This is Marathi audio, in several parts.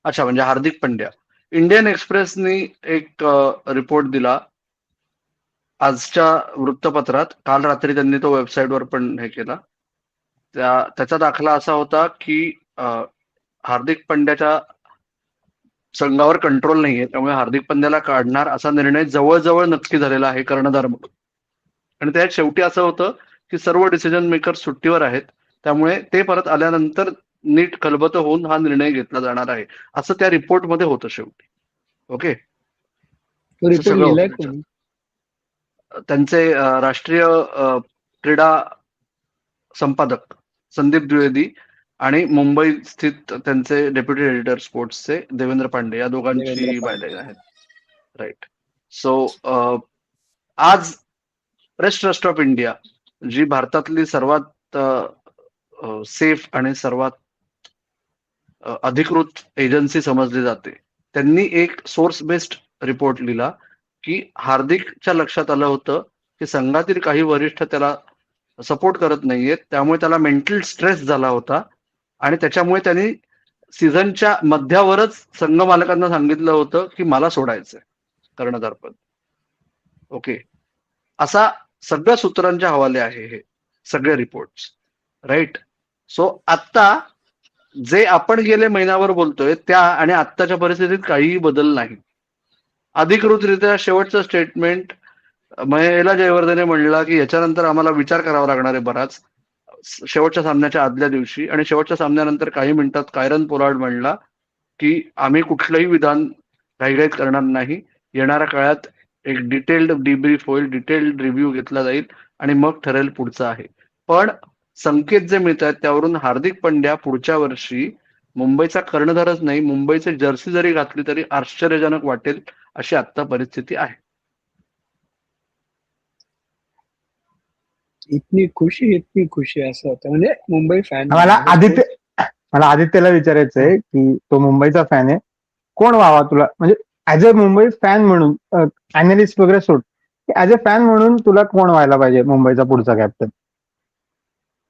अच्छा, म्हणजे हार्दिक पंड्या. इंडियन एक्सप्रेसनी एक रिपोर्ट दिला आजच्या वृत्तपत्रात. काल रात्री त्यांनी तो वेबसाईटवर पण हे केला. त्याचा दाखला असा होता की हार्दिक पंड्याच्या संघावर कंट्रोल नाहीये, त्यामुळे हार्दिक पंड्याला काढणार असा निर्णय जवळजवळ नक्की झालेला आहे कर्णधार म्हणून. आणि त्यात शेवटी असं होतं की सर्व डिसिजन मेकर सुट्टीवर आहेत, त्यामुळे ते परत आल्यानंतर नीट खलबतं होऊन हा निर्णय घेतला जाणार आहे, असं त्या रिपोर्टमध्ये होतं शेवटी. ओके, तो असं रिपोर्ट सगळं होतं लिहिलाय त्याच्यात. कोणी? त्यांचे राष्ट्रीय क्रीडा संपादक संदीप द्विवेदी आणि मुंबई स्थित त्यांचे डेप्युटी एडिटर स्पोर्ट्सचे देवेंद्र पांडे, या देवेंद्र दोघांची पांडे. बायलाईन आहेत. राईट. सो आज प्रेस ट्रस्ट ऑफ इंडिया, जी भारतातली सर्वात सेफ आणि सर्वात अधिकृत एजन्सी समजली जाते, त्यांनी एक सोर्स बेस्ड रिपोर्ट लिहिला की हार्दिकच्या लक्षात आलं होतं की संघातील काही वरिष्ठ त्याला सपोर्ट करत नाहीयेत, त्यामुळे त्याला मेंटल स्ट्रेस झाला होता आणि त्याच्यामुळे त्यांनी सीझनच्या मध्यावरच संघ मालकांना सांगितलं होतं की मला सोडायचंय कर्णधारपद. ओके, असा सगळ्या सूत्रांच्या हवाले आहे हे सगळे रिपोर्ट्स. राईट. सो आत्ता जे आपण गेले महिनाभर बोलतोय त्या आणि आत्ताच्या परिस्थितीत काहीही बदल नाही. अधिकृतरित्या शेवटचं स्टेटमेंट महेला जयवर्धने म्हणला की याच्यानंतर आम्हाला विचार करावा लागणार आहे बराच, शेवटच्या सामन्याच्या आदल्या दिवशी. आणि शेवटच्या सामन्यानंतर काही मिनिटात कायरन पोलार्ड म्हणला की आम्ही कुठलंही विधान घाईघाईत करणार नाही, येणाऱ्या काळात एक डिटेल्ड डिब्रीफ होईल, डिटेल्ड रिव्ह्यू घेतला जाईल आणि मग ठरेल पुढचं आहे. पण संकेत जे मिळत आहेत त्यावरून हार्दिक पंड्या पुढच्या वर्षी मुंबईचा कर्णधारच नाही, मुंबईचे जर्सी जरी घातली तरी आश्चर्यजनक वाटेल, अशी आत्ता परिस्थिती आहे. इतनी खुशी असं होतं. म्हणजे मुंबई फॅन मला आदित्यला विचारायचंय की तो मुंबईचा फॅन आहे, कोण व्हावा तुला, म्हणजे ऍज अ मुंबई फॅन म्हणून, अॅनालिस्ट वगैरे सोड, ऍज अ फॅन म्हणून तुला कोण व्हायला पाहिजे मुंबईचा पुढचा कॅप्टन?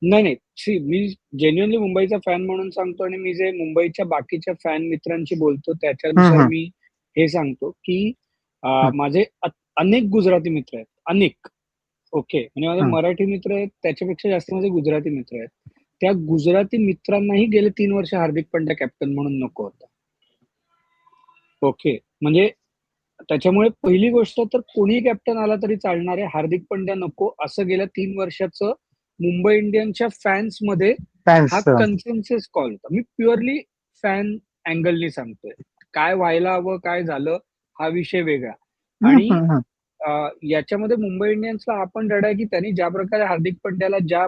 नाही, मी जेन्युअनली मुंबईचा फॅन म्हणून सांगतो आणि मी जे मुंबईच्या बाकीच्या फॅन मित्रांशी बोलतो त्याच्यानुसार मी हे सांगतो की माझे अनेक गुजराती मित्र आहेत, अनेक. ओके, म्हणजे माझे मराठी मित्र आहेत त्याच्यापेक्षा जास्त माझे गुजराती मित्र आहेत. त्या गुजराती मित्रांनाही गेले 3 वर्ष हार्दिक पंड्या कॅप्टन म्हणून नको होता. ओके, म्हणजे त्याच्यामुळे पहिली गोष्ट तर कोणी कॅप्टन आला तरी चालणार आहे, हार्दिक पंड्या नको असं गेल्या 3 वर्षाचं मुंबई इंडियन्सच्या फॅन्स मध्ये हा कन्सेन्सस कॉल होता. मी प्युअरली फॅन अँगलनी सांगतोय. काय व्हायला हवं, काय झालं हा विषय वेगळा. आणि याच्यामध्ये मुंबई इंडियन्सला आपण रडाय की त्यांनी ज्या प्रकारे हार्दिक पंड्याला ज्या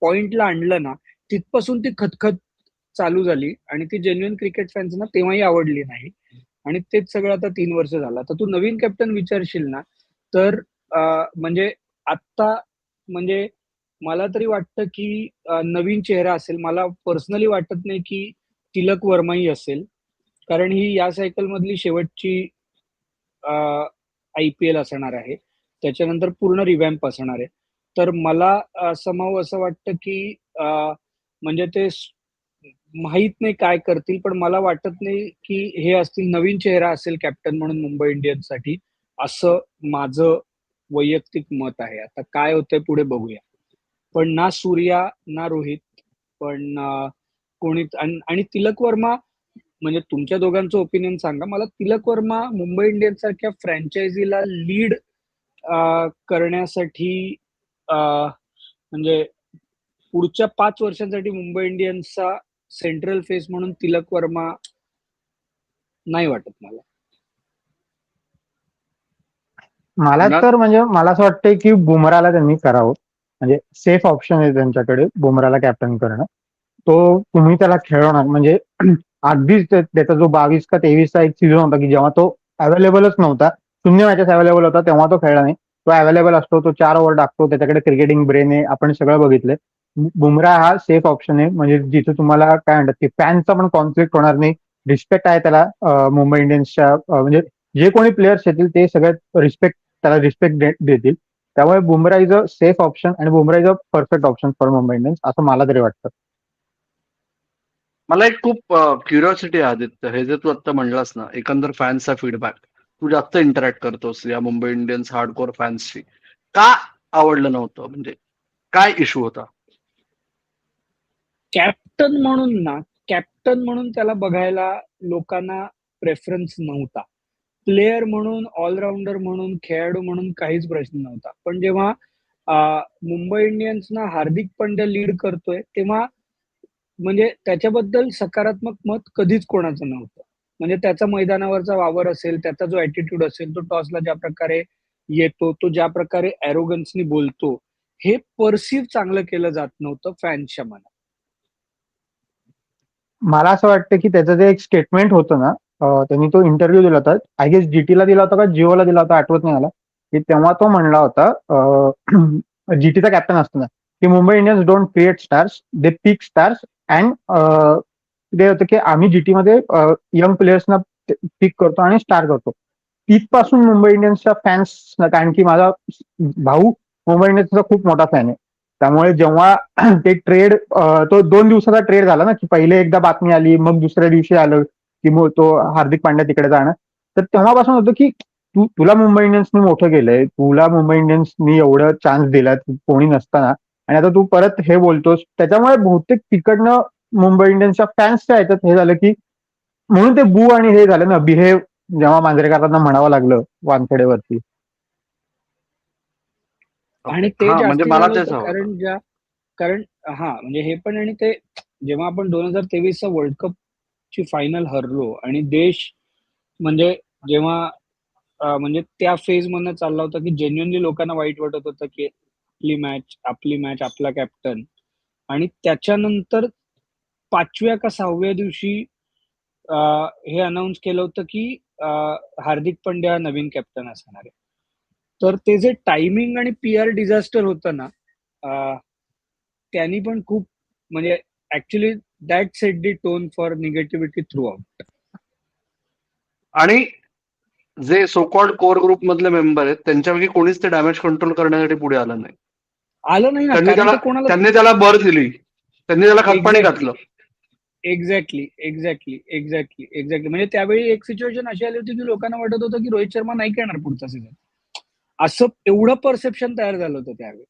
पॉइंटला आणलं ना, तिथपासून ती खतखत चालू झाली आणि ती जेन्युइन क्रिकेट फॅन्सना तेव्हाही आवडली नाही. आणि तेच सगळं आता 3 वर्ष झालं. आता तू नवीन कॅप्टन विचारशील ना, तर म्हणजे आत्ता म्हणजे मला तरी वाटतं की नवीन चेहरा असेल. मला पर्सनली वाटत नाही की तिलक वर्माही असेल, कारण ही या सायकल मधली शेवटची IPL असणार आहे. त्याच्यानंतर पूर्ण रिव्हॅम्प असणार आहे. तर मला असं वाटतं की म्हणजे ते माहित नाही काय करतील, पण मला वाटत नाही की हे असतील, नवीन चेहरा असेल कॅप्टन म्हणून मुंबई इंडियन्ससाठी, असं माझं वैयक्तिक मत आहे. आता काय होतंय पुढे बघूया. पण ना सूर्या ना रोहित, पण कोणी आणि तिलक वर्मा, म्हणजे तुमच्या दोघांचं ओपिनियन सांगा मला. तिलक वर्मा मुंबई इंडियन्स सारख्या फ्रँचायझीला लीड करण्यासाठी म्हणजे पुढच्या 5 वर्षांसाठी मुंबई इंडियन्सचा सेंट्रल फेस म्हणून तिलक वर्मा नाही वाटत मला. तर म्हणजे मला असं वाटतंय की बुमराला त्यांनी करावं, म्हणजे सेफ ऑप्शन आहे त्यांच्याकडे बुमराला कॅप्टन करणं. तो तुम्ही त्याला खेळवणार म्हणजे अगदीच त्याचा जो 22 का 23चा एक सीझन होता की जेव्हा तो अवेलेबलच नव्हता, 0 मॅचेस अवेलेबल होता, तेव्हा तो खेळला नाही. तो अवेलेबल असतो, तो 4 ओव्हर टाकतो, त्याच्याकडे क्रिकेटिंग ब्रेन आहे, आपण सगळं बघितलंय. बुमरा हा सेफ ऑप्शन आहे, म्हणजे जिथे तुम्हाला काय म्हणतात की फॅन्सचा पण कॉन्फ्लिक्ट होणार नाही, रिस्पेक्ट आहे त्याला मुंबई इंडियन्सच्या, म्हणजे जे कोणी प्लेयर्स येतील ते सगळ्यात त्याला रिस्पेक्ट देतील. त्यामुळे Bumrah is a safe option आणि Bumrah is a perfect option for Mumbai Indians, असं मला तरी वाटतं. मला एक खूप क्युरिओसिटी आहे आदित्य, हे जे तू आता म्हणलास ना, एकंदर फॅन्सचा फीडबॅक तू जास्त इंटरॅक्ट करतोस या मुंबई इंडियन्स हार्डकोर फॅन्सशी, का आवडलं नव्हतं? म्हणजे काय इश्यू होता? कॅप्टन म्हणून त्याला बघायला लोकांना प्रेफरन्स नव्हता. प्लेयर म्हणून, ऑलराऊंडर म्हणून, खेळाडू म्हणून काहीच प्रश्न नव्हता. पण जेव्हा मुंबई इंडियन्सना हार्दिक पंड्या लीड करतोय, तेव्हा म्हणजे त्याच्याबद्दल सकारात्मक मत कधीच कोणाचं नव्हतं. म्हणजे त्याचा मैदानावरचा वावर असेल, त्याचा जो ऍटिट्यूड असेल, तो टॉसला ज्या प्रकारे येतो, तो ज्या प्रकारे ॲरोगन्सनी बोलतो, हे परसिव्ह चांगलं केलं जात नव्हतं फॅन्सच्या मनात. मला असं वाटतं की त्याचं जे एक स्टेटमेंट होतं ना, त्यांनी तो इंटरव्ह्यू दिला होता, आय गेस जीटीला दिला होता का जिओला दिला होता, आठवत नाही मला, की तेव्हा तो म्हणला होता, जीटीचा कॅप्टन असताना, की Mumbai Indians don't create stars, they pick stars and ते होतं की आम्ही जीटी मध्ये यंग प्लेयर्सना पिक करतो आणि स्टार करतो. तिथपासून मुंबई इंडियन्सच्या फॅन्स, कारण की माझा भाऊ मुंबई इंडियन्सचा खूप मोठा फॅन आहे, त्यामुळे जेव्हा ते ट्रेड, तो 2 दिवसाचा ट्रेड झाला ना, की पहिले एकदा बातमी आली, मग दुसऱ्या दिवशी आलं की मग तो हार्दिक पांड्या तिकडे जाणं, तर तेव्हापासून होतं की तुला मुंबई इंडियन्सनी मोठं केलंय, तुला मुंबई इंडियन्सनी एवढं चान्स दिला कोणी नसताना, आणि आता तू परत हे बोलतोस, त्याच्यामुळे बहुतेक तिकडनं मुंबई इंडियन्सच्या फॅन्सच्या ह्याच्यात हे झालं की, म्हणून ते बू आणि हे झालं ना, बिहेव जेव्हा मांजरेकरांना म्हणावं लागलं वानखेडेवरती. आणि ते हा, म्हणजे जास्ती मला झालं तेच होतं, हवं होतं. कारण म्हणजे हे पण, आणि ते जेव्हा आपण 2023चा वर्ल्ड कप ची फायनल हरलो आणि देश म्हणजे जेव्हा म्हणजे त्या फेज मधनं चालला होता की जेन्युअनली लोकांना वाईट वाटत होतं की आपली मॅच, आपला कॅप्टन, आणि त्याच्यानंतर 5व्या का 6व्या दिवशी हे अनाऊन्स केलं होतं की हार्दिक पंड्या नवीन कॅप्टन असणार आहे. तर ते जे टायमिंग आणि PR डिझास्टर होतं ना, त्यांनी पण खूप, म्हणजे actually that set the tone for negativity through out. आणि जे सो कॉल्ड कोर ग्रुप मधले मेंबर आहेत, त्यांच्यापैकी कोणीच ते डॅमेज कंट्रोल करण्यासाठी पुढे आलं नाही. ना, कारण ते कोणाला, त्यांनी त्याला बर दिली, त्यांनी त्याला खतपाणी घातलं. एक्झॅक्टली. म्हणजे त्यावेळी एक सिच्युएशन अशी आली होती की लोकांना वाटत होतं की रोहित शर्मा नाही खेळणार पुढचा सीझन, असं एवढं परसेप्शन तयार झालं होतं त्यावेळी.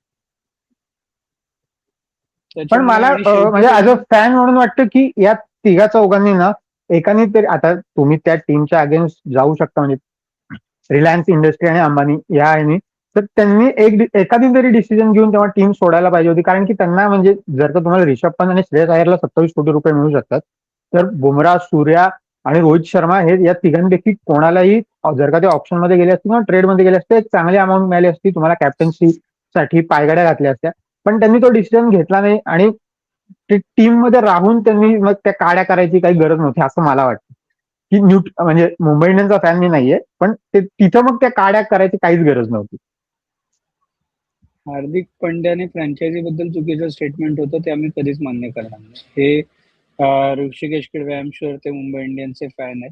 पण मला म्हणजे ऍज अ फॅन म्हणून वाटतं की या तिघा चौघांनी ना, एकाने तरी, आता तुम्ही त्या टीमच्या अगेन्स्ट जाऊ शकता, म्हणजे रिलायन्स इंडस्ट्री आणि अंबानी या आहे, तर त्यांनी एखादी तरी डिसिजन घेऊन तेव्हा टीम सोडायला पाहिजे होती. कारण की त्यांना, म्हणजे जर का तुम्हाला रिषभ पंत आणि श्रेयस अय्यरला 27 कोटी रुपये मिळू शकतात, तर बुमराह, सूर्या आणि रोहित शर्मा हे या तिघांपैकी कोणालाही, जर का ते ऑप्शन मध्ये गेले असते किंवा ट्रेड मध्ये गेले असते, एक चांगली अमाऊंट मिळाली असती, तुम्हाला कॅप्टन्सी साठी पायगड्या घातल्या असत्या. पण त्यांनी तो डिसिजन घेतला नाही, आणि टीम मध्ये राहून त्यांनी मग त्या काड्या करायची काही गरज नव्हती, असं मला वाटतं. की म्हणजे मुंबई इंडियन्सचा फॅन मी नाहीये, पण तिथं मग त्या काड्या करायची काहीच गरज नव्हती. हार्दिक पंड्याने फ्रँचायझी बद्दल चुकीचं स्टेटमेंट होतं, ते आम्ही कधीच मान्य करणार नाही. हे ऋषिकेश किडवे, आय एम शुअर ते मुंबई इंडियन्सचे फॅन आहेत,